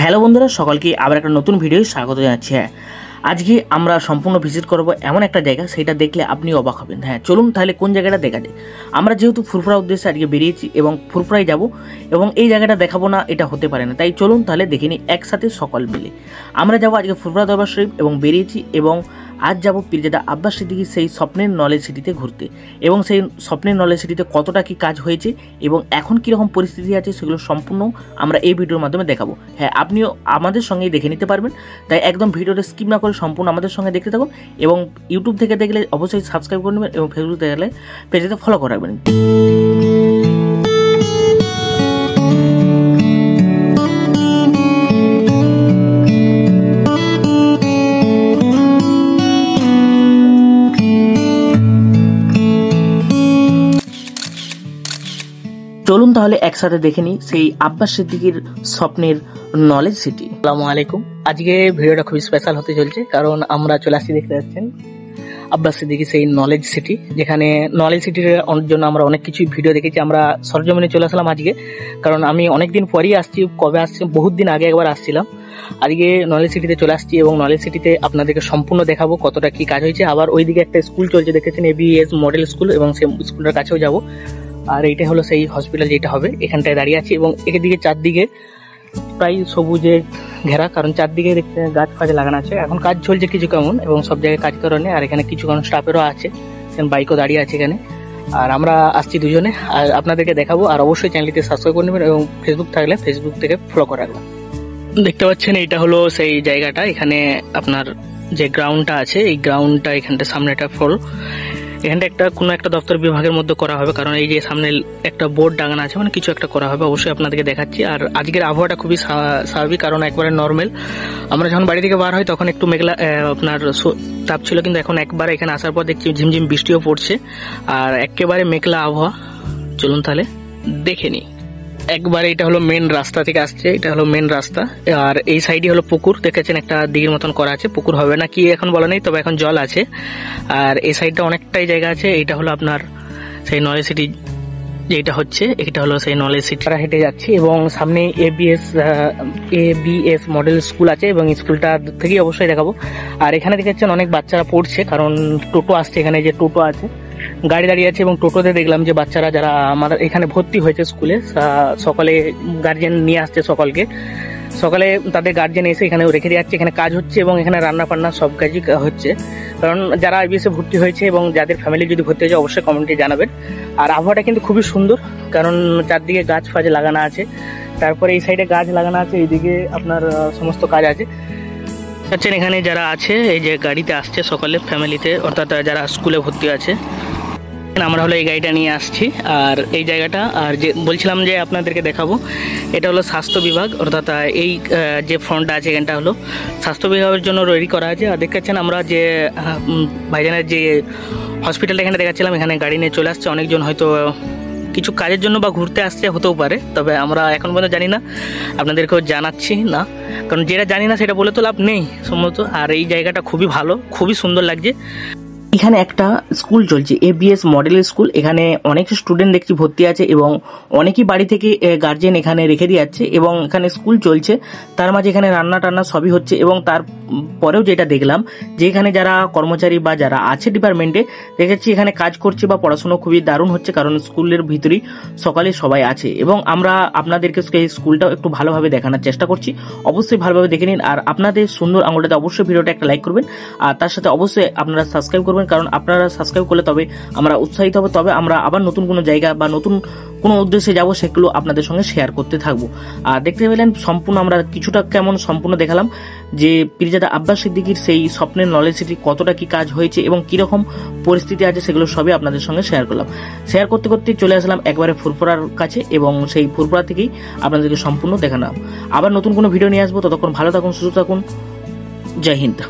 Hello বন্ধুরা, সকলকে আবার একটা নতুন ভিডিও স্বাগত জানাচ্ছি। আজকে আমরা সম্পূর্ণ ভিজিট করব এমন একটা জায়গা, সেটা দেখলে আপনি অবাক হবেন। চলুন তাহলে কোন জায়গাটা দেখা যায়। আমরা যেহেতু ফুরফুরা উদ্দেশ্যে আজকে বেরিয়েছি এবং ফুরফুরায় যাব এবং এই জায়গাটা দেখাবো না এটা হতে পারে না, তাই চলুন তাহলে দেখে নিই একসাথে সকল মিলে। আমরা যাব আজকে ফুরফুরা দরবার শরীফ এবং বেরিয়েছি, এবং আজ যাব পীরজাদা আব্বাস সিদ্দিকীর সেই স্বপ্নের নলেজ সিটিতে ঘুরতে, এবং সেই স্বপ্নের নলেজ সিটিতে কতটা কি কাজ হয়েছে এবং এখন কীরকম পরিস্থিতি আছে সেগুলো সম্পূর্ণ আমরা এই ভিডিওর মাধ্যমে দেখাবো। আপনিও আমাদের সঙ্গেই দেখে নিতে পারবেন, তাই একদম ভিডিওটা স্কিপ না করে সম্পূর্ণ আমাদের সঙ্গে দেখতে থাকুন। এবং ইউটিউব থেকে দেখলে অবশ্যই সাবস্ক্রাইব করে নেবেন এবং ফেসবুক দেখলে পেজটাতে ফলো করে রাখবেন। চলুন তাহলে একসাথে দেখে নিই সেই আব্বাস সিদ্দিকীর স্বপ্নের নলেজ সিটি। আসসালামু আলাইকুম। আজকে ভিডিওটা খুবই স্পেশাল হতে চলছে, কারণ আমরা চলে আসছি, দেখতে পাচ্ছেন আব্বাস সিদ্দিকী সেই নলেজ সিটি, যেখানে নলেজ সিটির জন্য আমরা অনেক কিছুই ভিডিও দেখেছি। আমরা সরজমিনে চলে আসলাম আজকে, কারণ আমি অনেকদিন পরেই আসছি। কবে আসছি? বহুত দিন আগে একবার আসছিলাম। আজকে নলেজ সিটিতে চলে আসছি এবং নলেজ সিটিতে আপনাদেরকে সম্পূর্ণ দেখাবো কতটা কি কাজ হয়েছে। আবার ওইদিকে একটা স্কুল চলছে, দেখেছেন, ABS মডেল স্কুল, এবং সেই স্কুলটার কাছেও যাবো। আর এইটা হলো সেই হসপিটাল যেটা হবে, এখানটায় দাঁড়িয়ে আছি। এবং এদিকে চারদিকে প্রায় সবুজে ঘেরা, কারণ চারদিকে দেখতে গাছ ফাছ লাগানো আছে। এখন কাজ চলছে কিছু কেমন, এবং সব জায়গায় কাজ করানো। আর এখানে কিছু কারণ স্টাফেরও আছে, বাইকও দাঁড়িয়ে আছে এখানে। আর আমরা আসছি দুজনে, আর আপনাদেরকে দেখাবো। আর অবশ্যই চ্যানেলটিতে সাবস্ক্রাইব করে নেবেন এবং ফেসবুক থাকলে ফেসবুক থেকে ফলো করে রাখবেন। দেখতে পাচ্ছেন এইটা হলো সেই জায়গাটা। এখানে আপনার যে গ্রাউন্ডটা আছে, এই গ্রাউন্ডটা এখানটা সামনে একটা ফ্লোর, এখানটা একটা কোনো একটা দপ্তর বিভাগের মধ্যে করা হবে, কারণ এই যে সামনে একটা বোর্ড টাঙানো আছে, মানে কিছু একটা করা হবে। অবশ্যই আপনাদেরকে দেখাচ্ছি। আর আজকের আবহাওয়াটা খুবই স্বাভাবিক, কারণ একবারে নর্মাল। আমরা যখন বাড়ি থেকে বার হই তখন একটু মেঘলা আপনার তাপ ছিল, কিন্তু এখন একবার এখানে আসার পর দেখছি ঝিমঝিম বৃষ্টিও পড়ছে, আর একেবারে মেঘলা আবহাওয়া। চলুন তাহলে দেখে নিই। একবারে এটা হলো মেন রাস্তা থেকে আসছে, এটা হলো মেন রাস্তা। আর এই সাইডে হলো পুকুর, দেখেছেন একটা দিঘির মতন করা আছে। পুকুর হবে না কি এখন বলা নেই, তবে এখন জল আছে। আর এই সাইডটা অনেকটাই জায়গা আছে। এইটা হলো আপনার সেই নলেজ সিটি যেটা হচ্ছে, এটা হলো সেই নলেজ সিটি। হেঁটে যাচ্ছি এবং সামনে ABS মডেল স্কুল আছে, এবং স্কুলটা থেকেই অবশ্যই দেখাবো। আর এখানে দেখেছেন অনেক বাচ্চারা পড়ছে, কারণ টোটো আসছে। এখানে যে টোটো আছে, গাড়ি দাঁড়িয়ে আছে, এবং টোটোতে দেখলাম যে বাচ্চারা যারা আমাদের এখানে ভর্তি হয়েছে স্কুলে, সকালে গার্জেন নিয়ে আসছে সকালে তাদের গার্জেন এসে এখানে রেখে দিয়ে যাচ্ছে। এখানে কাজ হচ্ছে এবং এখানে রান্না বান্না সব কাজই হচ্ছে, কারণ যারা ABS ভর্তি হয়েছে এবং যাদের ফ্যামিলি যদি ভর্তি হয়েছে অবশ্যই কমেন্টে জানাবেন। আর আবহাওয়াটা কিন্তু খুবই সুন্দর, কারণ চারদিকে গাছ ফাজ লাগানো আছে। তারপরে এই সাইডে গাছ লাগানো আছে, এইদিকে আপনার সমস্ত কাজ আছে। এখানে যারা আছে, এই যে গাড়িতে আসছে সকালে ফ্যামিলিতে, অর্থাৎ যারা স্কুলে ভর্তি আছে, আমরা হলো এই গাড়িটা নিয়ে আসছি। আর এই জায়গাটা, আর যে বলছিলাম যে আপনাদেরকে দেখাবো, এটা হলো স্বাস্থ্য বিভাগ, অর্থাৎ এই যে ফ্রন্টটা আছে এখানটা হলো স্বাস্থ্য বিভাগের জন্য রেডি করা আছে। আর দেখাচ্ছেন আমরা যে ভাইজানের যে হসপিটালটা এখানে দেখাচ্ছিলাম, এখানে গাড়ি নিয়ে চলে আসছে অনেকজন, হয়তো কিছু কাজের জন্য বা ঘুরতে আসছে হতেও পারে, তবে আমরা এখন পর্যন্ত জানি না, আপনাদেরকেও জানাচ্ছি না, কারণ যেটা জানি না সেটা বলে তো লাভ নেই সম্ভবত। আর এই জায়গাটা খুবই ভালো, খুবই সুন্দর লাগছে। এখানে একটা স্কুল চলছে, ABS মডেল স্কুল। এখানে অনেক স্টুডেন্ট দেখছি ভর্তি আছে, এবং অনেকেই বাড়ি থেকে গার্জেন এখানে রেখে দিয়ে যাচ্ছে, এবং এখানে স্কুল চলছে। তার মাঝে এখানে রান্না টান্না সবই হচ্ছে। এবং তারপরেও যেটা দেখলাম যে এখানে যারা কর্মচারী বা যারা আছে ডিপার্টমেন্টে, দেখেছি এখানে কাজ করছে বা পড়াশোনা খুবই দারুণ হচ্ছে, কারণ স্কুলের ভিতরেই সকালে সবাই আছে। এবং আমরা আপনাদেরকে এই স্কুলটাও একটু ভালোভাবে দেখানোর চেষ্টা করছি, অবশ্যই ভালোভাবে দেখে নিন। আর আপনাদের সুন্দর আঙুলটাতে অবশ্যই ভিডিওটা একটা লাইক করবেন, আর তার সাথে অবশ্যই আপনারা সাবস্ক্রাইব করবেন, কারণ আপনারা সাবস্ক্রাইব করলে তবে আমরা উৎসাহিত হব, তবে আমরা আবার নতুন কোনো জায়গা বা নতুন কোনো উদ্দেশ্যে যাব, সেগুলো আপনাদের সঙ্গে শেয়ার করতে থাকবো। আর দেখতে পেলেন সম্পূর্ণ আমরা কিছুটা কেমন সম্পূর্ণ দেখালাম যে পীরজাদা আব্বাস সিদ্দিকীর সেই স্বপ্নের নলেজ সিটি কতটা কি কাজ হয়েছে এবং কিরকম পরিস্থিতি আছে, সেগুলো সবই আপনাদের সঙ্গে শেয়ার করলাম। শেয়ার করতে করতে চলে আসলাম একবারে ফুরফুরার কাছে, এবং সেই ফুরফুরা থেকেই আপনাদেরকে সম্পূর্ণ দেখালাম। আবার নতুন কোনো ভিডিও নিয়ে আসবো, ততক্ষণ ভালো থাকুন, সুস্থ থাকুন। জয় হিন্দ।